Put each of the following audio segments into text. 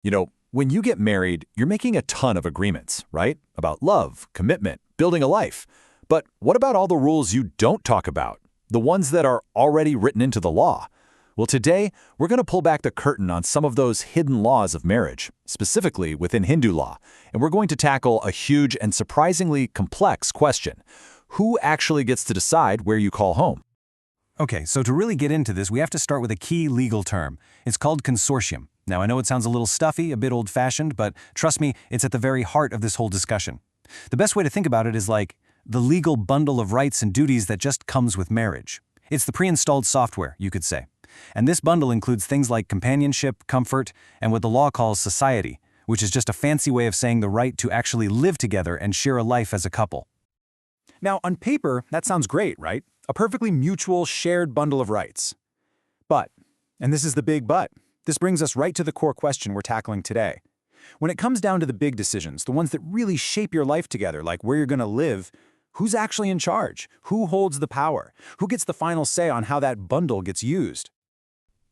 When you get married, you're making a ton of agreements, right? About love, commitment, building a life. But what about all the rules you don't talk about? The ones that are already written into the law? Well, today, we're going to pull back the curtain on some of those hidden laws of marriage, specifically within Hindu law, and we're going to tackle a huge and surprisingly complex question. Who actually gets to decide where you call home? Okay, so to really get into this, we have to start with a key legal term. It's called consortium. Now, I know it sounds a little stuffy, a bit old-fashioned, but trust me, it's at the very heart of this whole discussion. The best way to think about it is like the legal bundle of rights and duties that just comes with marriage. It's the pre-installed software, you could say. And this bundle includes things like companionship, comfort, and what the law calls society, which is just a fancy way of saying the right to actually live together and share a life as a couple. Now, on paper, that sounds great, right? A perfectly mutual, shared bundle of rights. But, and this is the big but, this brings us right to the core question we're tackling today. When it comes down to the big decisions, the ones that really shape your life together, like where you're going to live, who's actually in charge? Who holds the power? Who gets the final say on how that bundle gets used?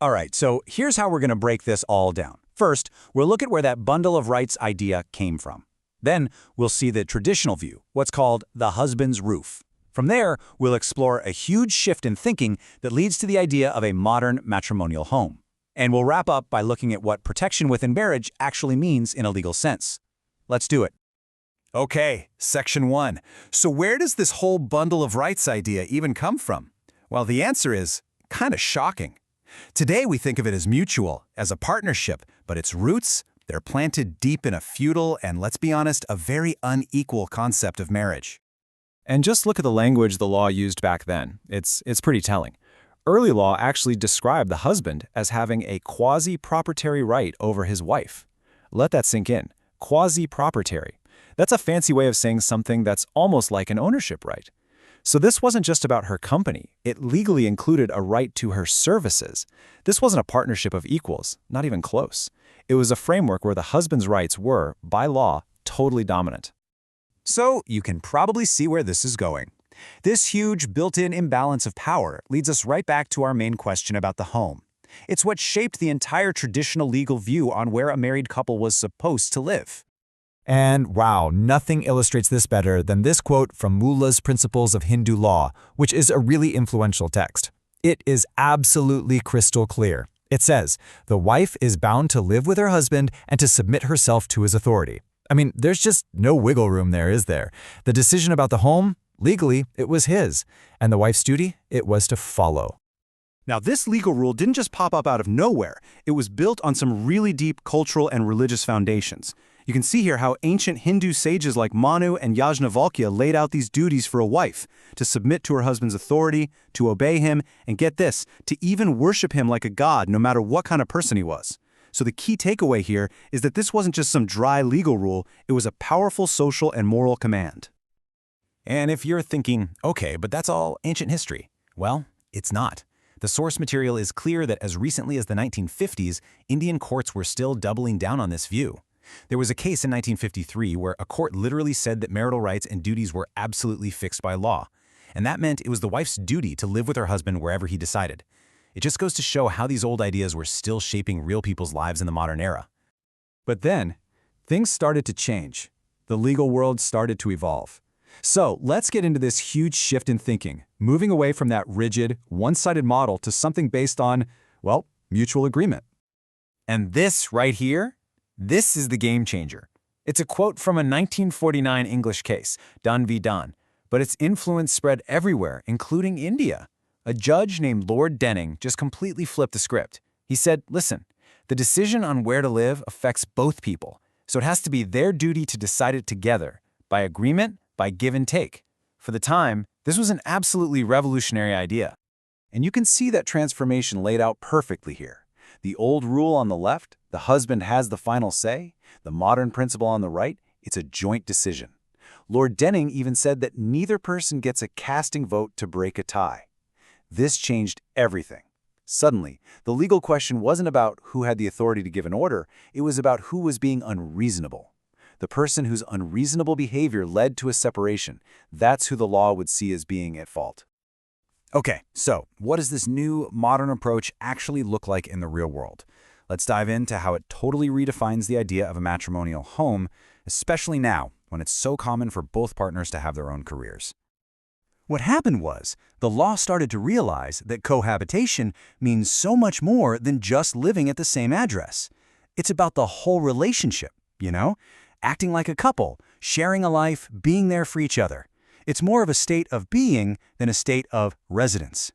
All right, so here's how we're going to break this all down. First, we'll look at where that bundle of rights idea came from. Then, we'll see the traditional view, what's called the husband's roof. From there, we'll explore a huge shift in thinking that leads to the idea of a modern matrimonial home. And we'll wrap up by looking at what protection within marriage actually means in a legal sense. Let's do it. Okay, Section 1. So where does this whole bundle of rights idea even come from? Well, the answer is kind of shocking. Today, we think of it as mutual, as a partnership, but its roots, they're planted deep in a feudal and, let's be honest, a very unequal concept of marriage. And just look at the language the law used back then. It's pretty telling. Early law actually described the husband as having a quasi-proprietary right over his wife. Let that sink in. Quasi-proprietary. That's a fancy way of saying something that's almost like an ownership right. So this wasn't just about her company. It legally included a right to her services. This wasn't a partnership of equals, not even close. It was a framework where the husband's rights were, by law, totally dominant. So you can probably see where this is going. This huge built-in imbalance of power leads us right back to our main question about the home. It's what shaped the entire traditional legal view on where a married couple was supposed to live. And wow, nothing illustrates this better than this quote from Mullah's Principles of Hindu Law, which is a really influential text. It is absolutely crystal clear. It says, the wife is bound to live with her husband and to submit herself to his authority. I mean, there's just no wiggle room there, is there? The decision about the home, legally, it was his, and the wife's duty, it was to follow. Now, this legal rule didn't just pop up out of nowhere. It was built on some really deep cultural and religious foundations. You can see here how ancient Hindu sages like Manu and Yajnavalkya laid out these duties for a wife, to submit to her husband's authority, to obey him, and get this, to even worship him like a god no matter what kind of person he was. So the key takeaway here is that this wasn't just some dry legal rule, it was a powerful social and moral command. And if you're thinking, okay, but that's all ancient history. Well, it's not. The source material is clear that as recently as the 1950s, Indian courts were still doubling down on this view. There was a case in 1953 where a court literally said that marital rights and duties were absolutely fixed by law. And that meant it was the wife's duty to live with her husband wherever he decided. It just goes to show how these old ideas were still shaping real people's lives in the modern era. But then, things started to change. The legal world started to evolve. So let's get into this huge shift in thinking, moving away from that rigid, one-sided model to something based on, well, mutual agreement. And this right here, this is the game changer. It's a quote from a 1949 English case, Dunn v. Dunn, but its influence spread everywhere, including India. A judge named Lord Denning just completely flipped the script. He said, listen, the decision on where to live affects both people, so it has to be their duty to decide it together, by agreement, by give and take. For the time, this was an absolutely revolutionary idea. And you can see that transformation laid out perfectly here. The old rule on the left, the husband has the final say. The modern principle on the right, it's a joint decision. Lord Denning even said that neither person gets a casting vote to break a tie. This changed everything. Suddenly, the legal question wasn't about who had the authority to give an order, it was about who was being unreasonable. The person whose unreasonable behavior led to a separation, that's who the law would see as being at fault. Okay, so what does this new, modern approach actually look like in the real world? Let's dive into how it totally redefines the idea of a matrimonial home, especially now, when it's so common for both partners to have their own careers. What happened was, the law started to realize that cohabitation means so much more than just living at the same address. It's about the whole relationship, acting like a couple, sharing a life, being there for each other. It's more of a state of being than a state of residence.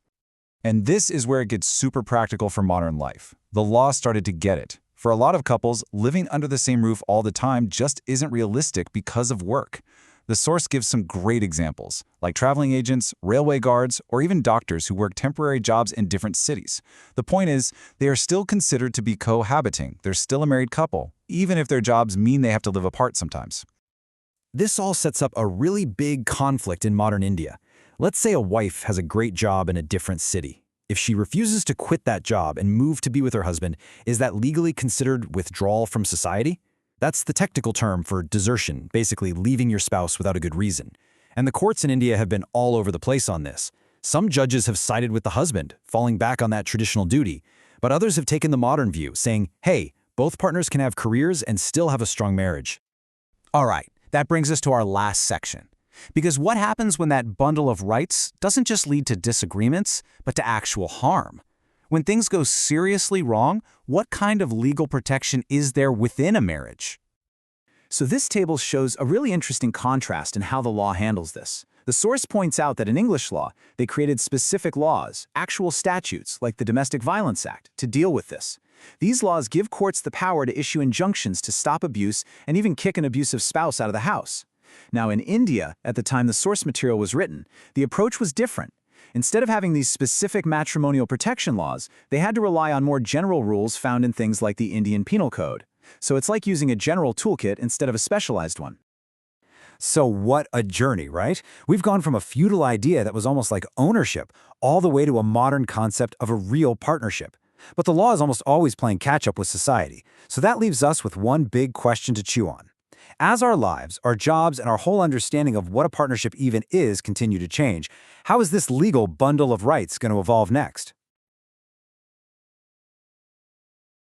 And this is where it gets super practical for modern life. The law started to get it. For a lot of couples, living under the same roof all the time just isn't realistic because of work. The source gives some great examples, like traveling agents, railway guards, or even doctors who work temporary jobs in different cities. The point is, they are still considered to be cohabiting. They're still a married couple, even if their jobs mean they have to live apart sometimes. This all sets up a really big conflict in modern India. Let's say a wife has a great job in a different city. If she refuses to quit that job and move to be with her husband, is that legally considered withdrawal from society? That's the technical term for desertion, basically leaving your spouse without a good reason. And the courts in India have been all over the place on this. Some judges have sided with the husband, falling back on that traditional duty, but others have taken the modern view, saying, hey, both partners can have careers and still have a strong marriage. All right, that brings us to our last section. Because what happens when that bundle of rights doesn't just lead to disagreements, but to actual harm? When things go seriously wrong, what kind of legal protection is there within a marriage? So this table shows a really interesting contrast in how the law handles this. The source points out that in English law, they created specific laws, actual statutes, like the Domestic Violence Act, to deal with this. These laws give courts the power to issue injunctions to stop abuse and even kick an abusive spouse out of the house. Now, in India, at the time the source material was written, the approach was different. Instead of having these specific matrimonial protection laws, they had to rely on more general rules found in things like the Indian Penal Code. So it's like using a general toolkit instead of a specialized one. So what a journey, right? We've gone from a feudal idea that was almost like ownership, all the way to a modern concept of a real partnership. But the law is almost always playing catch-up with society, so that leaves us with one big question to chew on. As our lives, our jobs, and our whole understanding of what a partnership even is continue to change, how is this legal bundle of rights going to evolve next?